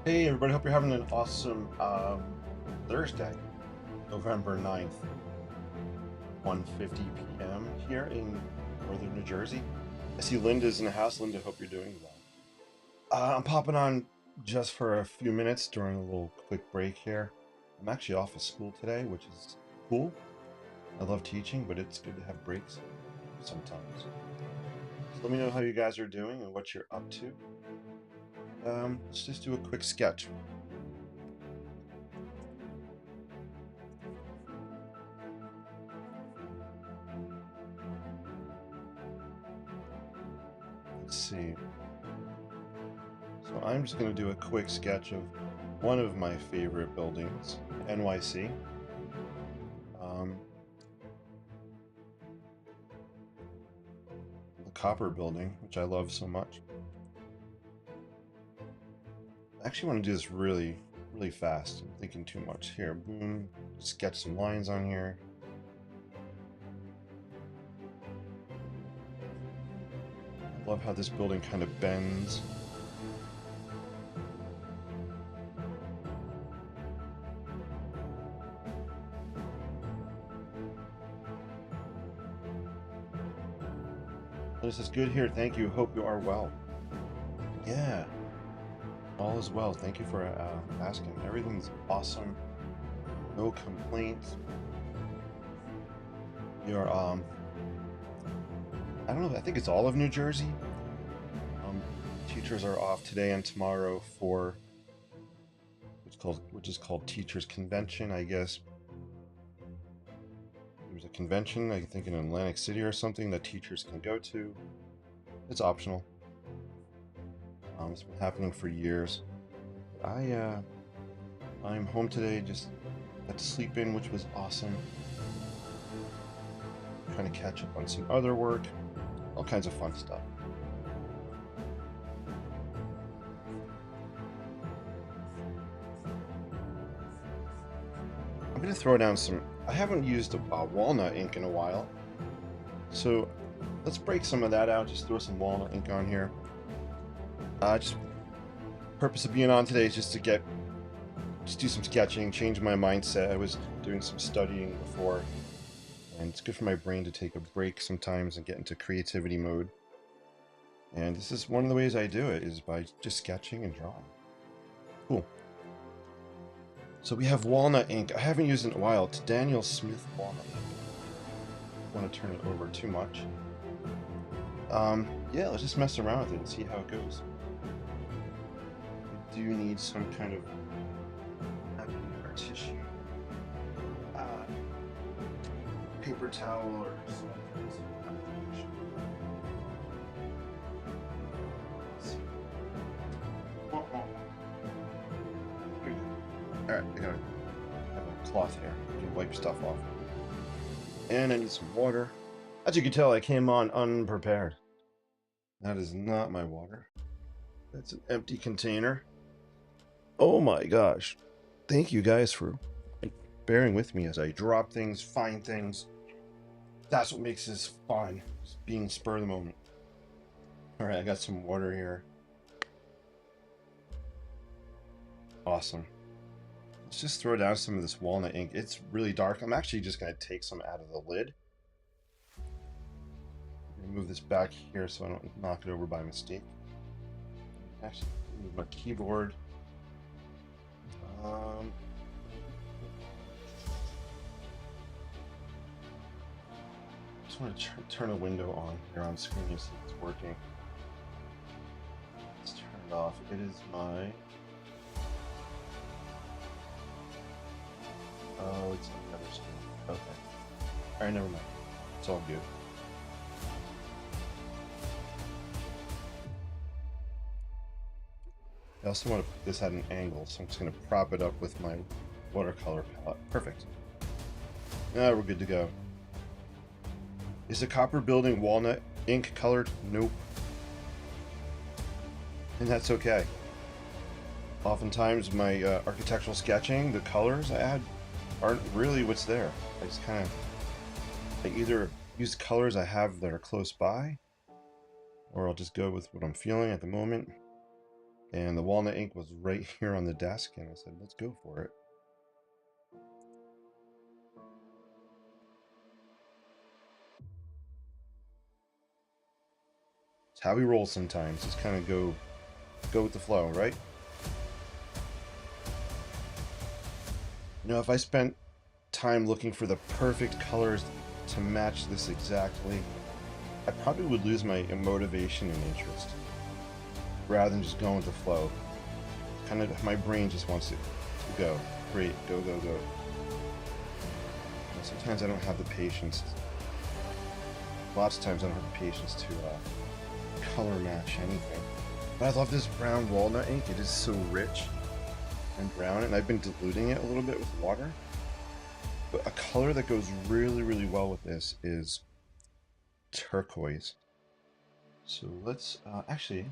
Hey everybody, hope you're having an awesome Thursday, November 9th, 1:50 p.m. here in northern New Jersey. I see Linda's in the house. Linda, hope you're doing well. I'm popping on just for a few minutes during a little quick break here. I'm actually off of school today, which is cool. I love teaching, but it's good to have breaks sometimes. So let me know how you guys are doing and what you're up to. Let's just do a quick sketch. Let's see. So I'm just going to do a quick sketch of one of my favorite buildings, NYC. Um, the Copper Building, which I love so much. I actually want to do this really, really fast. I'm thinking too much. Here, boom, sketch some lines on here. I love how this building kind of bends. This is good here. Thank you. Hope you are well. Yeah, all is well. Thank you for asking. Everything's awesome. No complaints. You're I don't know. I think it's all of New Jersey. Um, Teachers are off today and tomorrow for which is called Teachers Convention, I guess. There's a convention, I think in Atlantic City or something, that teachers can go to. It's optional. It's been happening for years. I'm home today. Just got to sleep in, which was awesome. Trying to catch up on some other work, all kinds of fun stuff. I'm gonna throw down some. I haven't used walnut ink in a while, so let's break some of that out. Just throw some walnut ink on here. Just purpose of being on today is just to do some sketching, change my mindset. I was doing some studying before, and it's good for my brain to take a break sometimes and get into creativity mode. And this is one of the ways I do it, is by just sketching and drawing. Cool. So we have walnut ink. I haven't used it in a while. It's Daniel Smith walnut ink. I don't want to turn it over too much. Yeah, let's just mess around with it and see how it goes. We do need some kind of or tissue, paper towel, or something. Alright, I gotta have a cloth here to wipe stuff off. And I need some water. As you can tell, I came on unprepared. That is not my water. That's an empty container. Oh my gosh. Thank you guys for bearing with me as I drop things, find things. That's what makes this fun, just being spur of the moment. Alright, I got some water here. Awesome. Let's just throw down some of this walnut ink. It's really dark. I'm actually just going to take some out of the lid. Move this back here so I don't knock it over by mistake. Actually, move my keyboard. Just want to turn a window on here on screen so it's working. Let's turn it off. It is my... Oh, it's on the other screen. Okay. Alright, never mind. It's all good. I also want to put this at an angle, so I'm just going to prop it up with my watercolor palette. Perfect. Now we're good to go. Is the Copper Building walnut ink colored? Nope. And that's okay. Oftentimes my architectural sketching, the colors I add aren't really what's there. I just kind of, I either use colors I have that are close by, or I'll just go with what I'm feeling at the moment. And the walnut ink was right here on the desk, and I said, let's go for it. It's how we roll sometimes. Just kind of go with the flow, right? You know, if I spent time looking for the perfect colors to match this exactly, I probably would lose my motivation and interest rather than just going with the flow. Kind of, my brain just wants to go. Great, go. And sometimes I don't have the patience. Lots of times I don't have the patience to color match anything. But I love this brown walnut ink. It is so rich and brown, and I've been diluting it a little bit with water. But a color that goes really, really well with this is turquoise. So let's actually,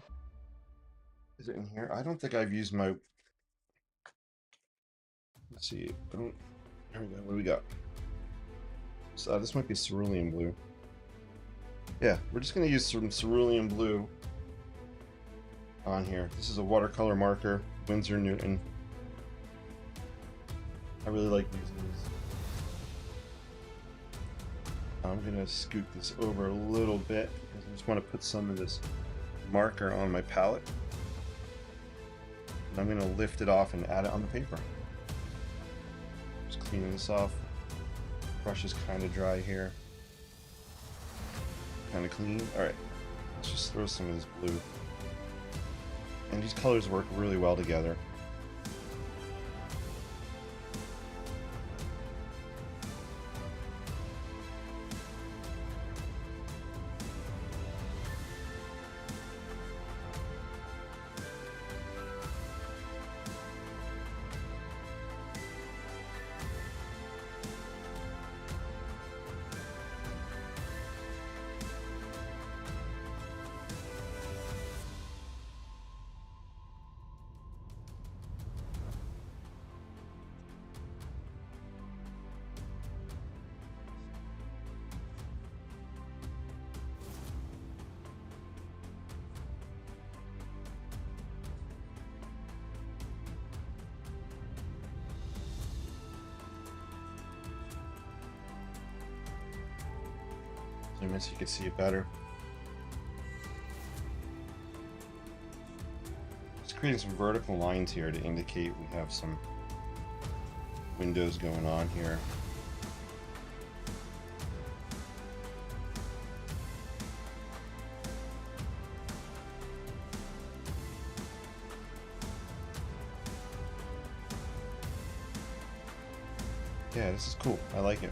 is it in here? I don't think I've used my. Let's see. Here we go. What do we got? So this might be cerulean blue. Yeah, we're just gonna use some cerulean blue on here. This is a watercolor marker, Winsor Newton. I really like these. I'm gonna scoot this over a little bit because I just want to put some of this marker on my palette. And I'm gonna lift it off and add it on the paper. Just cleaning this off. Brush is kind of dry here. Kind of clean. Alright, let's just throw some of this blue. And these colors work really well together. Zoom in so you can see it better. Just creating some vertical lines here to indicate we have some windows going on here. Yeah, this is cool. I like it.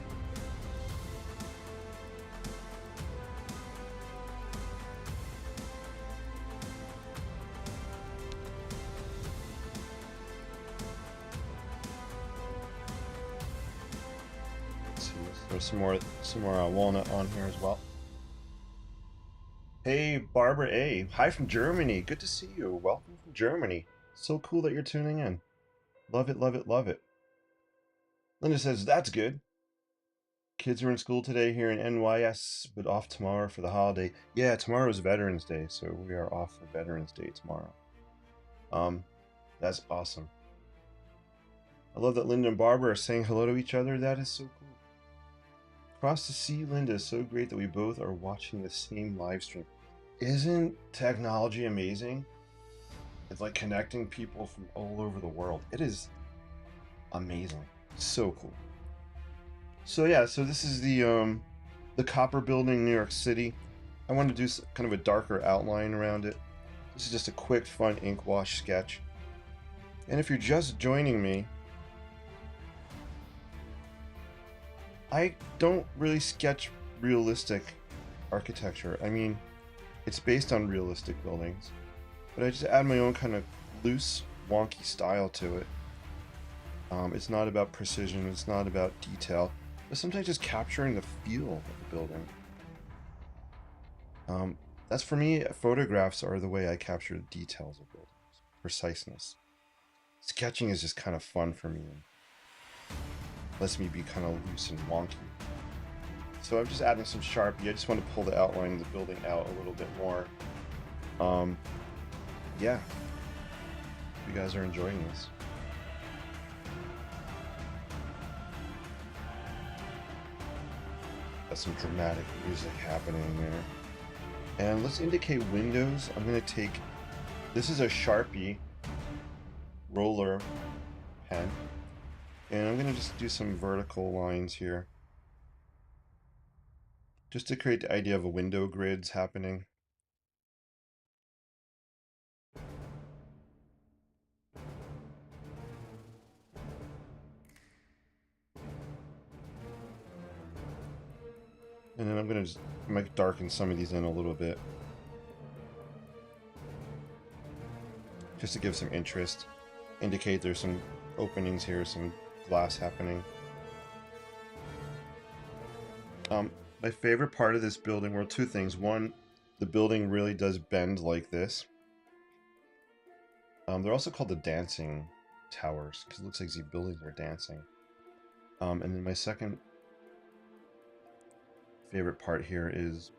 There's some more walnut on here as well. Hey, Barbara A. Hi from Germany. Good to see you. Welcome from Germany. So cool that you're tuning in. Love it, love it, love it. Linda says, that's good. Kids are in school today here in NYS, but off tomorrow for the holiday. Yeah, tomorrow is Veterans Day, so we are off for Veterans Day tomorrow. That's awesome. I love that Linda and Barbara are saying hello to each other. That is so cool. Across the sea, Linda, so great that we both are watching the same live stream. Isn't technology amazing? It's like connecting people from all over the world. It is amazing. So cool. So yeah, so this is the Copper Building, New York City. I want to do kind of a darker outline around it. This is just a quick, fun ink wash sketch. And if you're just joining me, I don't really sketch realistic architecture. I mean, it's based on realistic buildings, but I just add my own kind of loose, wonky style to it. It's not about precision, it's not about detail, but sometimes just capturing the feel of the building. That's for me, photographs are the way I capture the details of buildings, preciseness. Sketching is just kind of fun for me. Lets me be kind of loose and wonky. So I'm just adding some Sharpie. I just want to pull the outline of the building out a little bit more. Yeah. you guys are enjoying this. Got some dramatic music happening there. And let's indicate windows. I'm going to take, this is a Sharpie roller pen. And I'm going to just do some vertical lines here. Just to create the idea of a window grids happening. And then I'm going to just might darken some of these in a little bit. Just to give some interest. Indicate there's some openings here, some glass happening. My favorite part of this building were two things. One, the building really does bend like this. They're also called the dancing towers, because it looks like these buildings are dancing. And then my second favorite part here is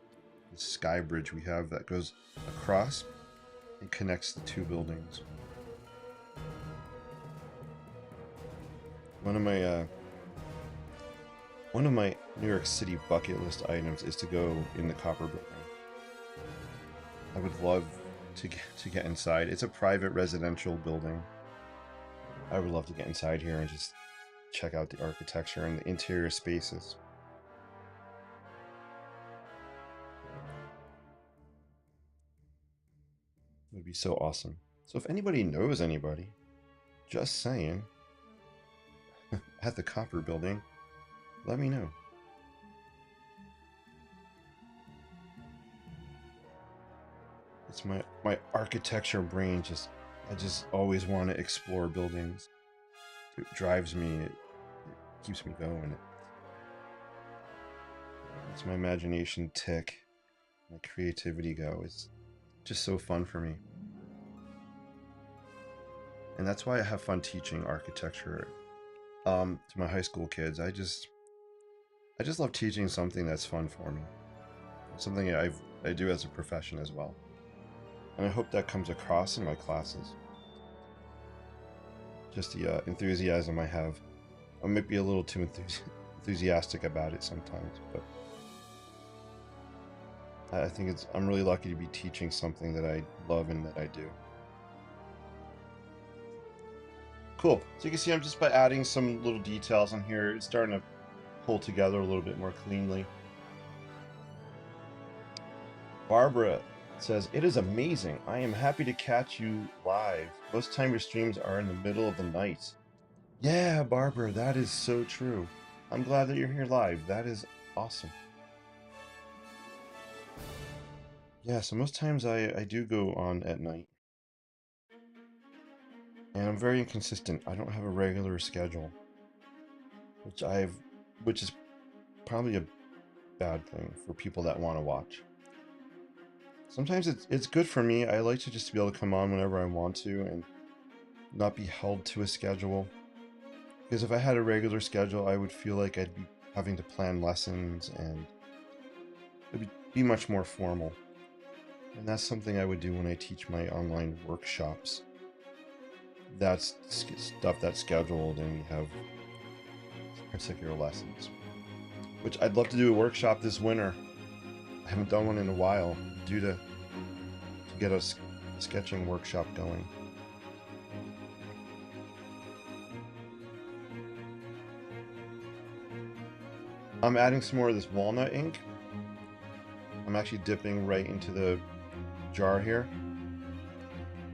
the sky bridge we have that goes across and connects the two buildings. One of my New York City bucket list items is to go in the Copper Building. I would love to get inside. It's a private residential building. I would love to get inside here and just check out the architecture and the interior spaces. It would be so awesome. So if anybody knows anybody, just saying, at the Copper Building, let me know. It's my architecture brain I just always want to explore buildings. It drives me, it keeps me going. It's my imagination tick, my creativity go. It's just so fun for me. And that's why I have fun teaching architecture to my high school kids. I just love teaching something that's fun for me. Something I do as a profession as well. And I hope that comes across in my classes. Just the enthusiasm I have. I might be a little too enthusiastic about it sometimes, but I think I'm really lucky to be teaching something that I love and that I do. Cool. So you can see I'm just by adding some little details on here, it's starting to pull together a little bit more cleanly. Barbara says, "It is amazing. I am happy to catch you live. Most time your streams are in the middle of the night." Yeah, Barbara, that is so true. I'm glad that you're here live. That is awesome. Yeah, so most times I do go on at night. And I'm very inconsistent. I don't have a regular schedule. Which is probably a bad thing for people that want to watch. Sometimes it's good for me. I like to just be able to come on whenever I want to and not be held to a schedule. Because if I had a regular schedule, I would feel like I'd be having to plan lessons and it would be much more formal. And that's something I would do when I teach my online workshops. That's stuff that's scheduled and we have particular lessons. Which I'd love to do a workshop this winter. I haven't done one in a while due to get a sketching workshop going. I'm adding some more of this walnut ink. I'm actually dipping right into the jar here.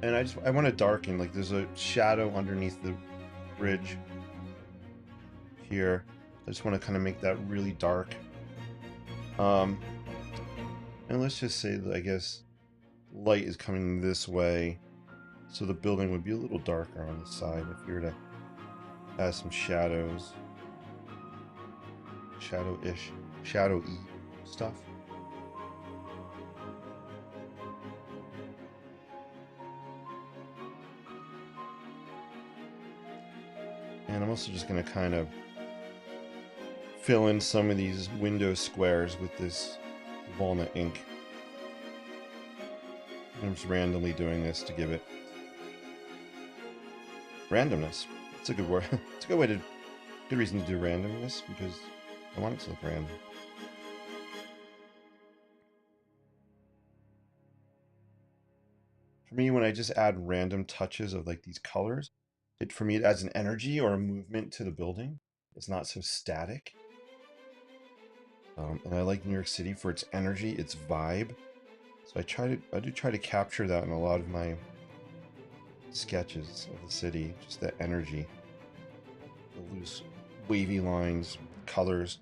And I want to darken, like there's a shadow underneath the bridge here. I just want to kind of make that really dark. And let's just say that I guess light is coming this way, so the building would be a little darker on the side if you were to add some shadows. Shadowy stuff. And I'm also just going to kind of fill in some of these window squares with this walnut ink. I'm just randomly doing this to give it randomness. It's a good word. It's a good way to, good reason to do randomness because I want it to look random. For me, when I just add random touches of like these colors, for me it adds an energy or a movement to the building. It's not so static. And I like New York City for its energy, its vibe. So I do try to capture that in a lot of my sketches of the city, just that energy, the loose, wavy lines, colors.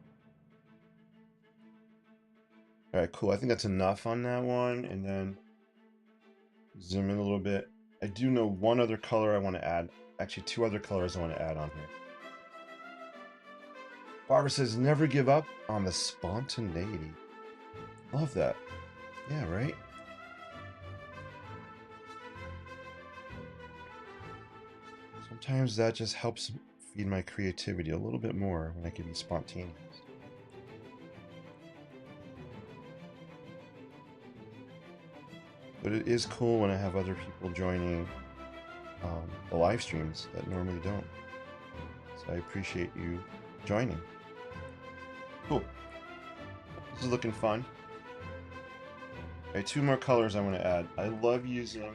All right, cool. I think that's enough on that one, and then zoom in a little bit. I do know one other color I want to add. Actually, two other colors I want to add on here. Barbara says, never give up on the spontaneity. Love that. Yeah, right? Sometimes that just helps feed my creativity a little bit more when I can be spontaneous. But it is cool when I have other people joining the live streams that normally don't. So I appreciate you joining. Cool. This is looking fun. Okay, two more colors I want to add. I love using,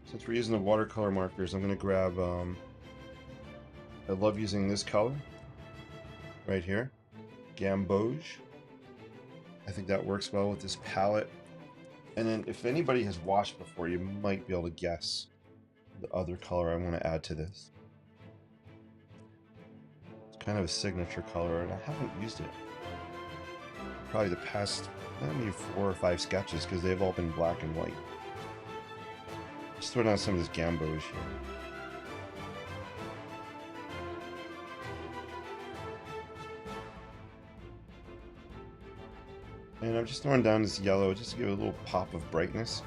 since we're using the watercolor markers, I'm going to grab, I love using this color right here, Gamboge. I think that works well with this palette. And then if anybody has washed before, you might be able to guess the other color I want to add to this. It's kind of a signature color, and I haven't used it probably the past maybe 4 or 5 sketches because they've all been black and white. Just throw down some of this Gamboge here. And I'm just throwing down this yellow just to give it a little pop of brightness.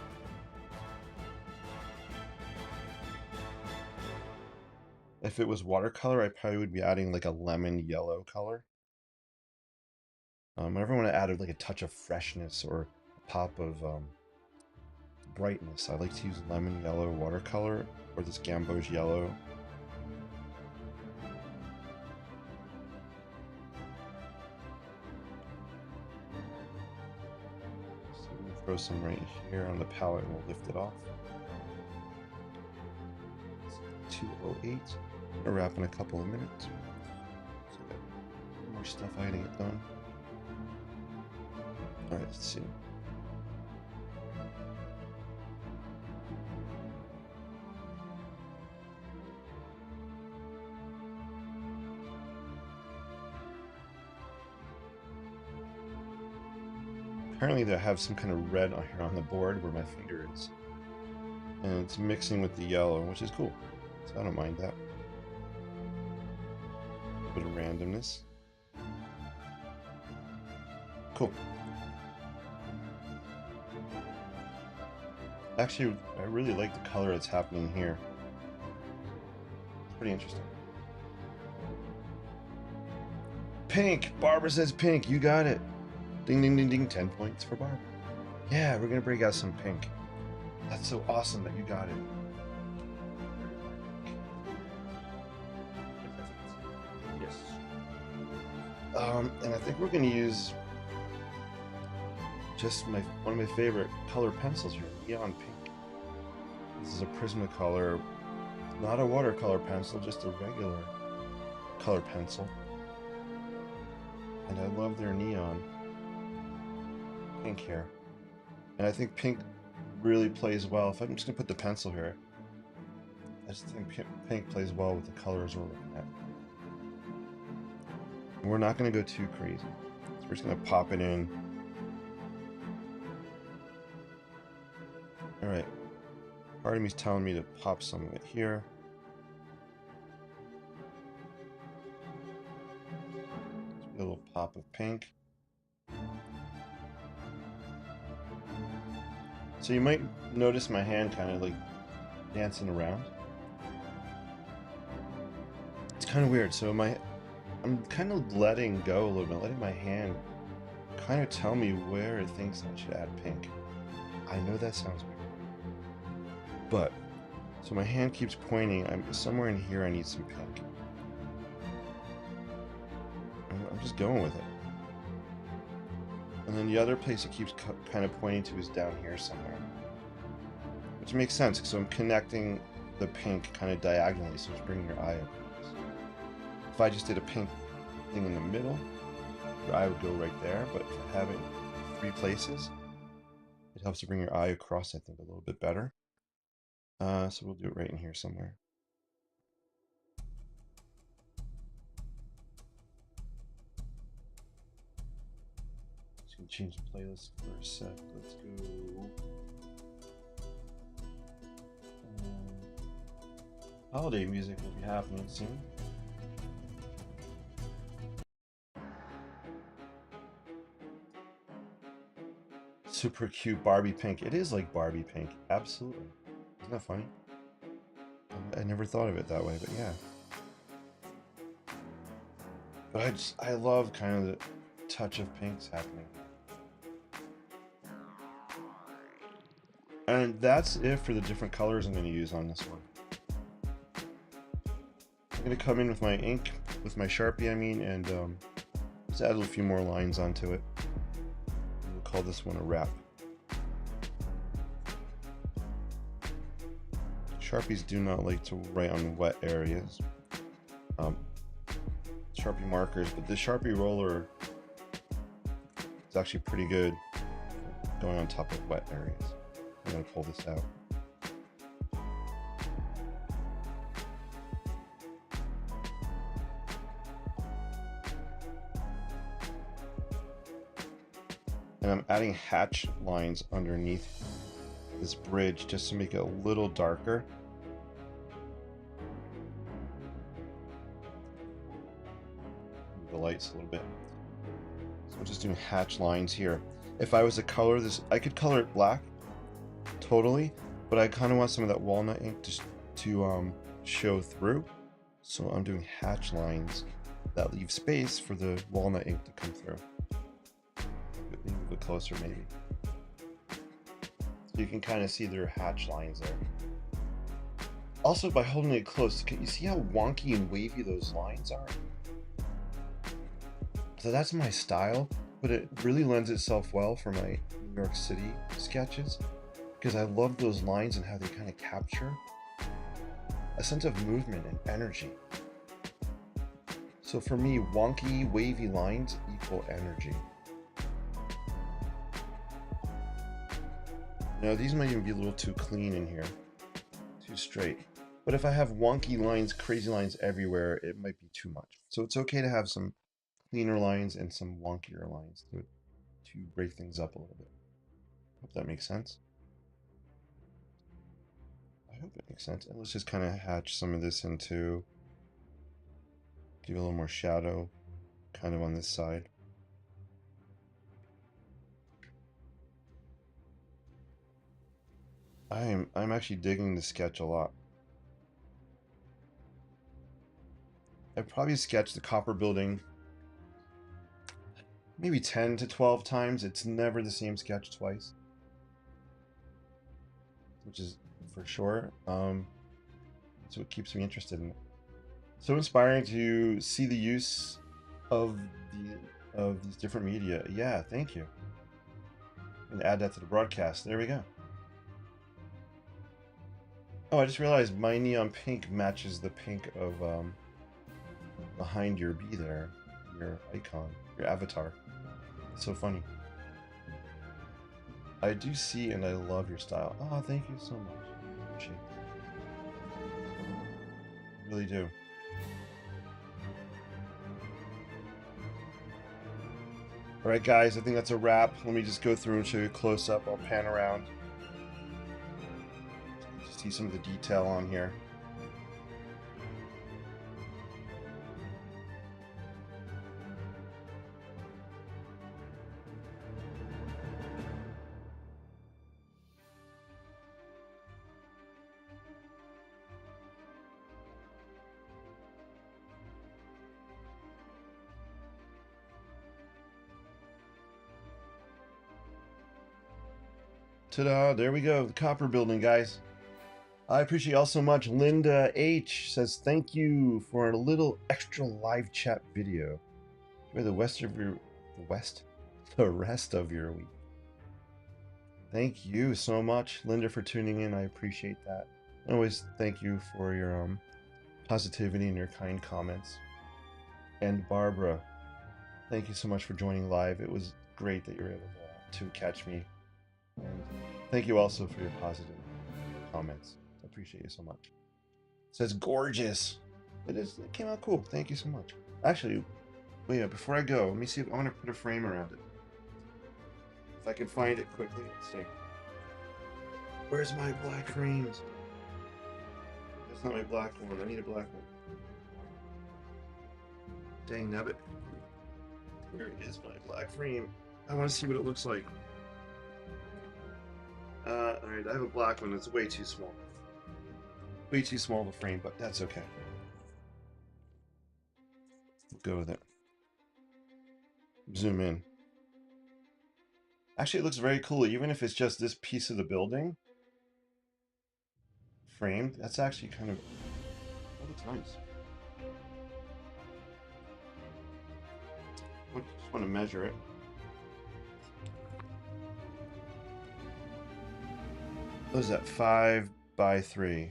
If it was watercolor, I probably would be adding like a lemon yellow color. Whenever I want to add like a touch of freshness or a pop of brightness, I like to use lemon yellow watercolor or this Gamboge yellow. So we can throw some right here on the palette and we'll lift it off. It's 2:08. I'll wrap in a couple of minutes. So I got more stuff I gotta get done. All right, let's see. Apparently they have some kind of red on here on the board where my finger is. And it's mixing with the yellow, which is cool. So I don't mind that. A bit of randomness. Cool. Actually, I really like the color that's happening here. It's pretty interesting. Pink! Barbara says pink. You got it. Ding, ding, ding, ding. 10 points for Barbara. Yeah, we're going to break out some pink. That's so awesome that you got it. Yes. And I think we're going to use just one of my favorite color pencils here, neon pink. This is a Prismacolor, not a watercolor pencil, just a regular color pencil. And I love their neon pink here. And I think pink really plays well. If I'm just gonna put the pencil here, I just think pink plays well with the colors we're looking at. And we're not gonna go too crazy. So we're just gonna pop it in. All right. Part of me's telling me to pop some of it here. A little pop of pink. So you might notice my hand kind of like dancing around. It's kind of weird. So I'm kind of letting go a little bit, letting my hand kind of tell me where it thinks I should add pink. I know that sounds weird, but So my hand keeps pointing. I'm somewhere in here. I need some pink. I'm just going with it. And then the other place it keeps kind of pointing to is down here somewhere. Which makes sense, because I'm connecting the pink kind of diagonally, so it's bringing your eye up. If I just did a pink thing in the middle, your eye would go right there, but if I have it in 3 places, it helps to bring your eye across, I think, a little bit better. So we'll do it right in here somewhere. Just gonna change the playlist for a sec. Let's go. Holiday music will be happening soon. Super cute Barbie pink. It is like Barbie pink. Absolutely. Isn't that funny? I never thought of it that way, but yeah. But I love kind of the touch of pinks happening. And that's it for the different colors I'm going to use on this one. I'm going to come in with my ink, with my Sharpie, I mean, and just add a few more lines onto it. We'll call this one a wrap. Sharpies do not like to write on wet areas. Sharpie markers, but this Sharpie roller is actually pretty good going on top of wet areas. I'm going to pull this out. And I'm adding hatch lines underneath this bridge just to make it a little darker. Move the lights a little bit. So I'm just doing hatch lines here. If I was to color this, I could color it black totally, but I kind of want some of that walnut ink to show through. So I'm doing hatch lines that leave space for the walnut ink to come through. Move it closer maybe. So you can kind of see their hatch lines there. Also, by holding it close, can you see how wonky and wavy those lines are? So that's my style, but it really lends itself well for my New York City sketches, because I love those lines and how they kind of capture a sense of movement and energy. So for me, wonky, wavy lines equal energy. Now these might even be a little too clean in here, too straight. But if I have wonky lines, crazy lines everywhere, it might be too much. So it's okay to have some cleaner lines and some wonkier lines to break things up a little bit. Hope that makes sense. I hope it makes sense. And let's just kind of hatch some of this into, give a little more shadow kind of on this side. I'm actually digging the sketch a lot. I've probably sketched the copper building maybe 10 to 12 times. It's never the same sketch twice, which is for sure. That's what keeps me interested in it. So inspiring to see the use of these different media. Yeah, thank you. And add that to the broadcast. There we go. Oh, I just realized my neon pink matches the pink of behind your bee there, your icon, your avatar. It's so funny. I do see and I love your style. Oh, thank you so much. I appreciate it. I really do. Alright guys, I think that's a wrap. Let me just go through and show you a close-up. I'll pan around. Just see some of the detail on here. Ta-da, there we go, the copper building, guys. I appreciate y'all so much. Linda H says thank you for a little extra live chat video. Enjoy the rest of your week. Thank you so much, Linda, for tuning in. I appreciate that. I always thank you for your positivity and your kind comments. And Barbara, thank you so much for joining live. It was great that you were able to catch me. And thank you also for your positive comments. I appreciate you so much. It says gorgeous. It came out cool. Thank you so much. Actually, wait, before I go, let me see if I want to put a frame around it. If I can find it quickly, let's see. Where's my black frames? That's not my black one. I need a black one. Dang nabbit. Where is my black frame? I want to see what it looks like. Alright, I have a black one. It's way too small. Way too small of a frame, but that's okay. We'll go with it. Zoom in. Actually, it looks very cool, even if it's just this piece of the building framed. That's actually kind of... That looks nice. I just want to measure it. What is that? 5 by 3.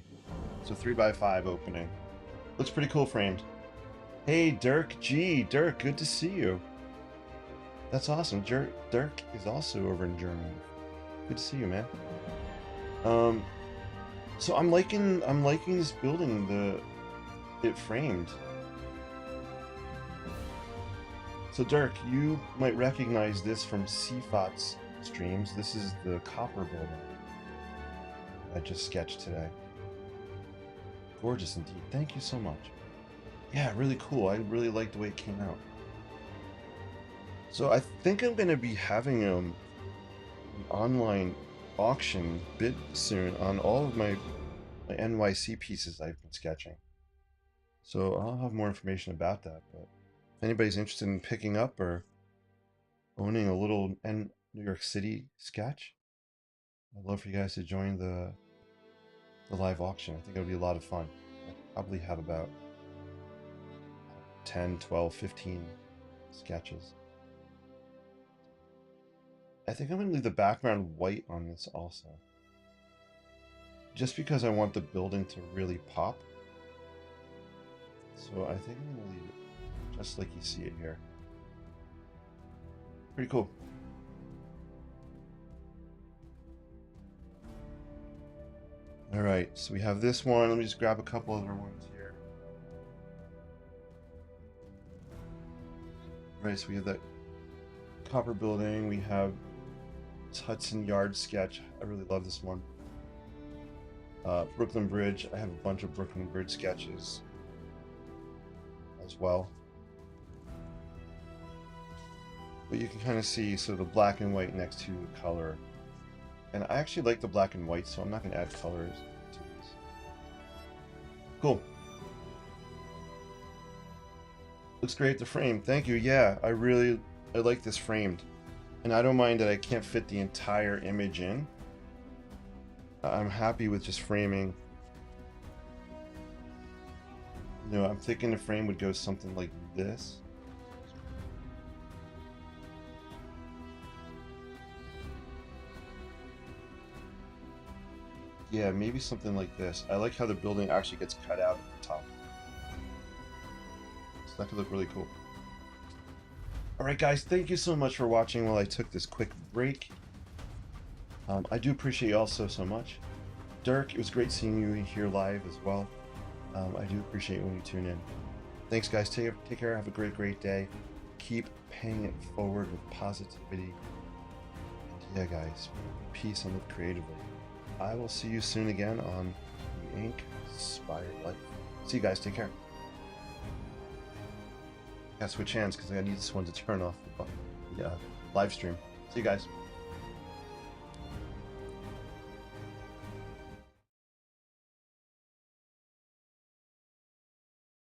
So 3 by 5 opening. Looks pretty cool framed. Hey, Dirk G. Dirk, good to see you. That's awesome. Dirk is also over in Germany. Good to see you, man. So I'm liking this building, it framed. So Dirk, you might recognize this from CFOT's streams. This is the copper building I just sketched today. Gorgeous indeed. Thank you so much. Yeah, really cool. I really like the way it came out. So I think I'm going to be having an online auction bid soon on all of my NYC pieces I've been sketching. So I'll have more information about that. But if anybody's interested in picking up or owning a little New York City sketch, I'd love for you guys to join the live auction. I think it'll be a lot of fun. I'll probably have about 10, 12, 15 sketches. I think I'm going to leave the background white on this also. Just because I want the building to really pop. So I think I'm going to leave it just like you see it here. Pretty cool. Alright, so we have this one. Let me just grab a couple other ones here. Alright, so we have that copper building. We have Hudson Yard sketch. I really love this one. Brooklyn Bridge. I have a bunch of Brooklyn Bridge sketches as well. But you can kind of see the black and white next to the color. And I actually like the black and white, so I'm not going to add colors to this. Cool. Looks great, the frame. Thank you. Yeah, I like this framed. And I don't mind that I can't fit the entire image in. I'm happy with just framing. You know, I'm thinking the frame would go something like this. Yeah, maybe something like this. I like how the building actually gets cut out at the top. So that could look really cool. Alright guys, thank you so much for watching while I took this quick break. I do appreciate you all so much. Dirk, it was great seeing you here live as well. I do appreciate when you tune in. Thanks guys, take care, have a great day. Keep paying it forward with positivity. And yeah guys, peace and live creatively. I will see you soon again on the Inkspired Life. See you guys, take care. Gotta switch hands because I need this one to turn off the live stream. See you guys.